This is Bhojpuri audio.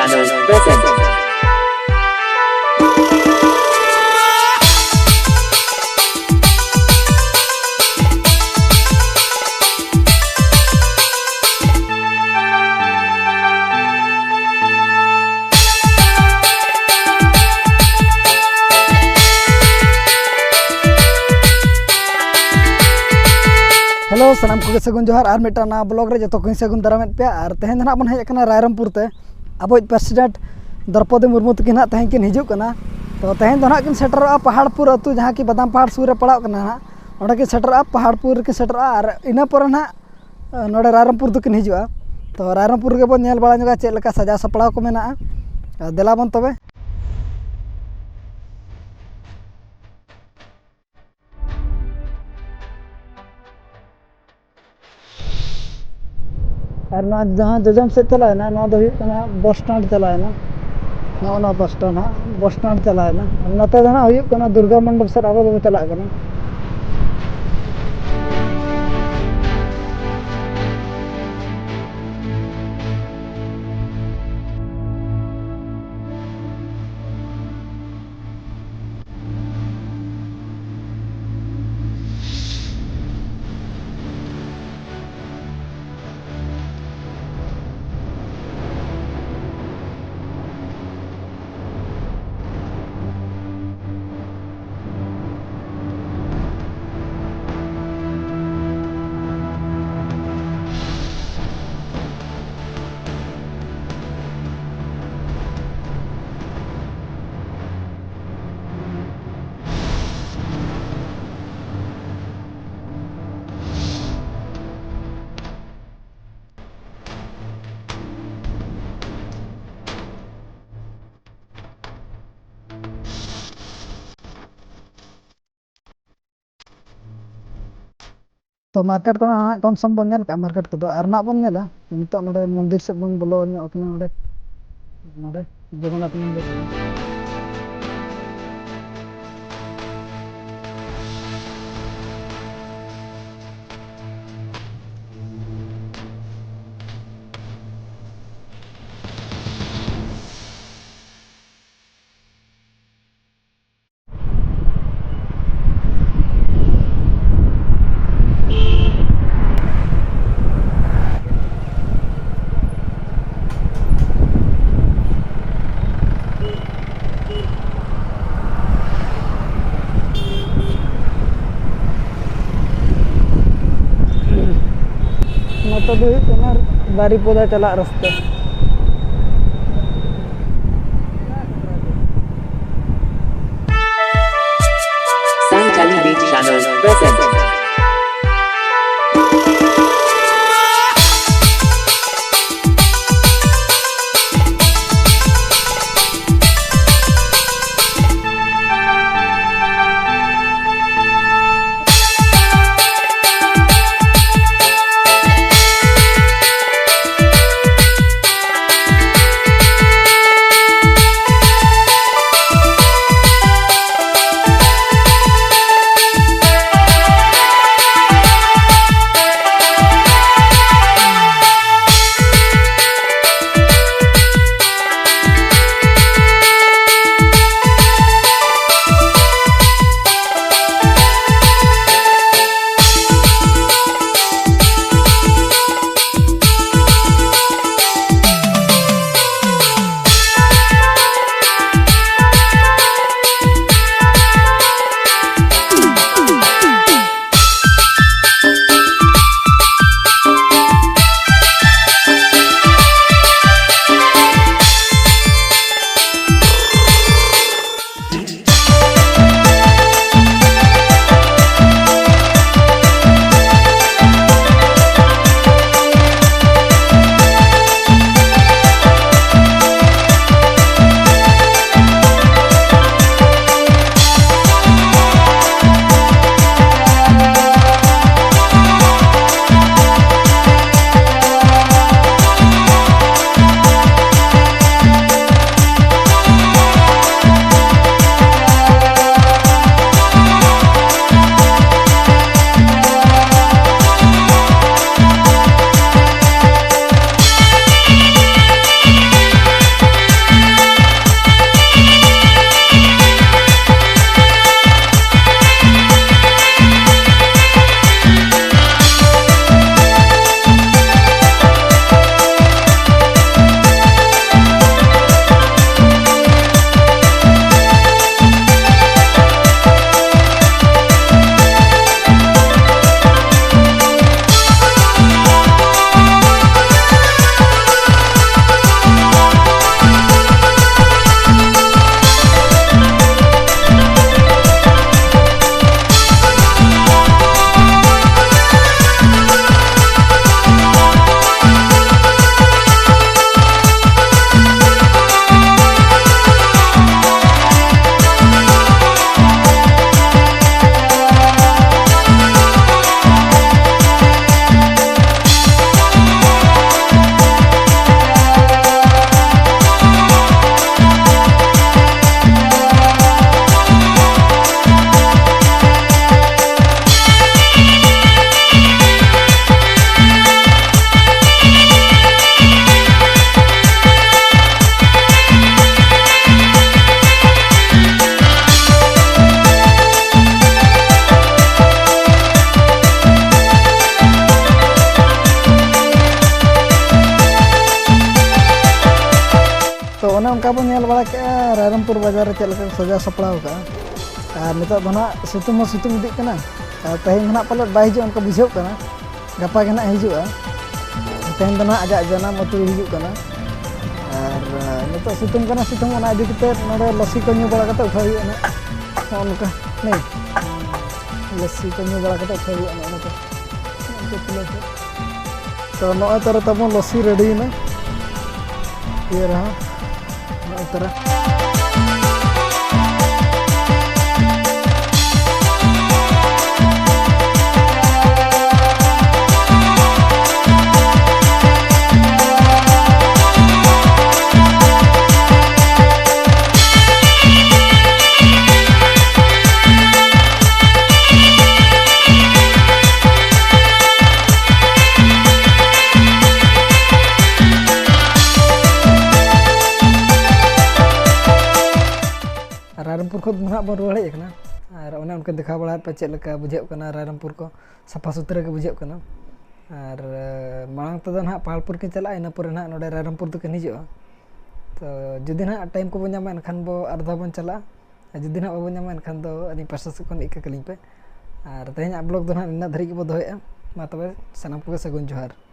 channel present. हेलो सनाम को सगुन जोहार और मिटाना ब्लॉग रे जो सगुन दारामेद पे और तेहन ना बन हेजना रायरमपुर ते अब प्रेसिडेंट द्रौपदी मुर्मू तकिन तेहन किन हिजुकना तो तेहन दो किन सेटरा पहाड़पुर अतु जहाँ की बादाम पहाड़ सूर पड़ा ना किन सेटरा पहाड़पुर किन सेटरा और इना पर ना नोडे रायरमपुर तो किन हिजुआ तो रायरमपुर के बन नेल बड़ा जोगा चेद लेका सजा सपड़ा को मेना देला बन तबे और ना जहाँ जजम से चलाना ना बस स्टैंड चलाना ना बस स्टैंड चलाना नते ना दुर्गा मंडप से अब चलाना तो मार्केट को कम सम बन मार्केट को ना बन नित मंदिर से बन बोलो जगन्नाथ मंदिर बारीपोदा चला रास्ता Sun Beach channel present. ᱚᱱᱮ ᱚᱱᱠᱟ ᱵᱚᱱ ᱧᱮᱞ ᱵᱟᱲᱟ ᱠᱮᱜᱼᱟ ᱨᱟᱭᱨᱚᱝᱯᱩᱨ ᱵᱟᱡᱟᱨ ᱨᱮ ᱪᱮᱫ ᱞᱮᱠᱟ ᱠᱚ ᱥᱟᱡᱟᱣ ᱥᱟᱯᱲᱟᱣ ᱠᱟᱜᱼᱟ ᱟᱨ ᱱᱤᱛᱚᱜ ᱫᱚ ᱱᱟᱦᱟᱜ ᱥᱤᱛᱩᱝ ᱦᱚᱸ ᱥᱤᱛᱩᱝ ᱤᱫᱤᱜ ᱠᱟᱱᱟ ᱟᱨ ᱛᱮᱦᱮᱧ ᱫᱚ ᱱᱟᱦᱟᱜ ᱯᱟᱞᱮᱫ ᱵᱟᱭ ᱦᱤᱡᱩᱜᱼᱟ ᱚᱱᱠᱟ ᱵᱩᱡᱷᱟᱹᱜ ᱠᱟᱱᱟ ᱜᱟᱯᱟ ᱜᱮ ᱱᱟᱦᱟᱜ ᱦᱤᱡᱩᱜᱼᱟ ᱛᱮᱦᱮᱧ ᱫᱚ ᱱᱟᱦᱟᱜ ᱟᱡᱟᱜ ᱡᱟᱱᱟᱢ ᱟᱹᱛᱩ ᱦᱤᱡᱩᱜ ᱠᱟᱱᱟ ᱟᱨ ᱱᱤᱛᱚᱜ ᱥᱤᱛᱩᱝ ᱠᱟᱱᱟ ᱥᱤᱛᱩᱝ ᱚᱱᱟ ᱤᱫᱤ ᱠᱟᱛᱮᱫ ᱱᱚᱰᱮ ᱞᱚᱥᱥᱤ ᱠᱚ ᱧᱩ ᱵᱟᱲᱟ ᱠᱟᱛᱮ ᱩᱴᱷᱟᱹᱣ ᱦᱩᱭᱩᱜᱼᱟ ᱱᱚᱜᱼᱚ ᱱᱚᱝᱠᱟ ᱱᱤᱭᱟᱹ लस्सी को ᱧᱩ ᱵᱟᱲᱟ ᱠᱟᱛᱮ ᱩᱴᱷᱟᱹᱣ ᱦᱩᱭᱩᱜᱼᱟ ᱱᱚᱜᱼᱚ ᱱᱚᱝᱠᱟ तो नॉय तरह तब लस्सी रेडी ना ये रहा नॉय तरह रायरंगपुर खुद नहाग बन रुआड़ हेजना और उन्हें उनके देखा बड़ा पे चेक बुझे रायरंगपुर को साफा सुथरा के बुझे और मांग तो ना पहाड़पुर के चला इन ना नोडे रायरंगपुर तक हिजुआ तो जुदी ना टाइम को बना एनखान बो अर्धा बन चला जुदी ना बाबन नामा एनखान दो अनी पासा से खन इका कलिंग पे और तेज ब्लॉग दो ना इना धरी के बो दोहे मा तबे सनाम को सगुन जोहार।